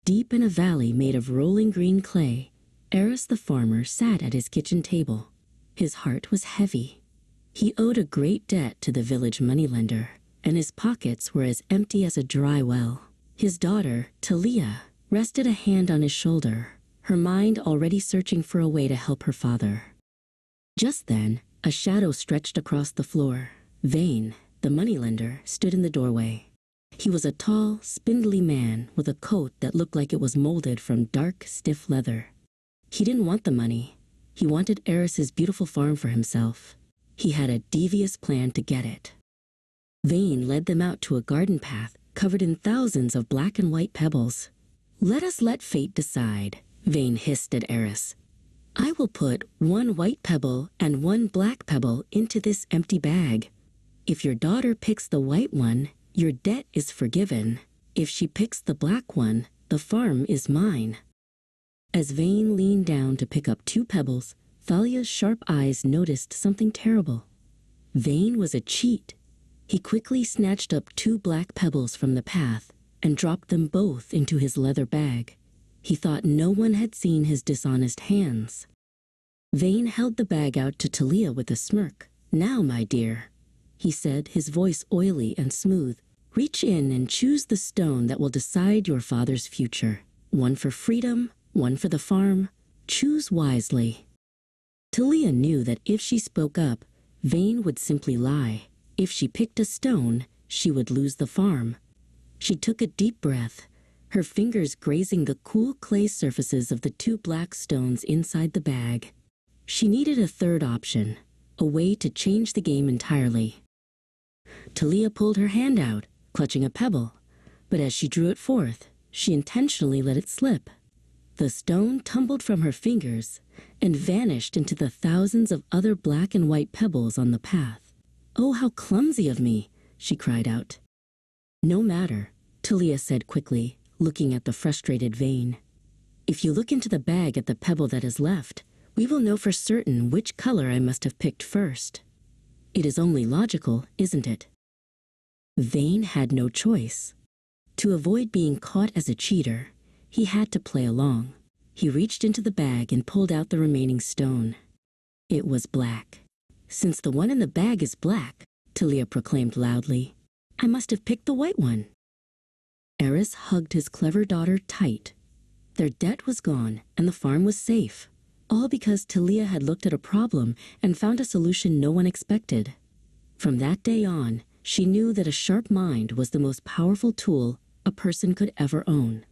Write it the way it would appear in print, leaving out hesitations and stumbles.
Deep in a valley made of rolling green clay, Aerys the farmer sat at his kitchen table. His heart was heavy. He owed a great debt to the village moneylender, and his pockets were as empty as a dry well. His daughter, Talia, rested a hand on his shoulder, her mind already searching for a way to help her father. Just then, a shadow stretched across the floor. Vane, the moneylender, stood in the doorway. He was a tall, spindly man with a coat that looked like it was molded from dark, stiff leather. He didn't want the money. He wanted Aerys's beautiful farm for himself. He had a devious plan to get it. Vane led them out to a garden path covered in thousands of black and white pebbles. "Let us let fate decide," Vane hissed at Aerys. "I will put one white pebble and one black pebble into this empty bag. If your daughter picks the white one, your debt is forgiven. If she picks the black one, the farm is mine." As Vane leaned down to pick up 2 pebbles, Thalia's sharp eyes noticed something terrible. Vane was a cheat. He quickly snatched up 2 black pebbles from the path and dropped them both into his leather bag. He thought no one had seen his dishonest hands. Vane held the bag out to Talia with a smirk. "Now, my dear," he said, his voice oily and smooth, "reach in and choose the stone that will decide your father's future. One for freedom, one for the farm. Choose wisely." Talia knew that if she spoke up, Vane would simply lie. If she picked a stone, she would lose the farm. She took a deep breath, her fingers grazing the cool clay surfaces of the 2 black stones inside the bag. She needed a third option, a way to change the game entirely. Talia pulled her hand out, clutching a pebble, but as she drew it forth, she intentionally let it slip. The stone tumbled from her fingers and vanished into the thousands of other black and white pebbles on the path. "Oh, how clumsy of me," she cried out. "No matter," Talia said quickly, looking at the frustrated Vane. "If you look into the bag at the pebble that is left, we will know for certain which color I must have picked first. It is only logical, isn't it?" Vane had no choice. To avoid being caught as a cheater, he had to play along. He reached into the bag and pulled out the remaining stone. It was black. "Since the one in the bag is black," Talia proclaimed loudly, "I must have picked the white one." Aerys hugged his clever daughter tight. Their debt was gone and the farm was safe, all because Talia had looked at a problem and found a solution no one expected. From that day on, she knew that a sharp mind was the most powerful tool a person could ever own.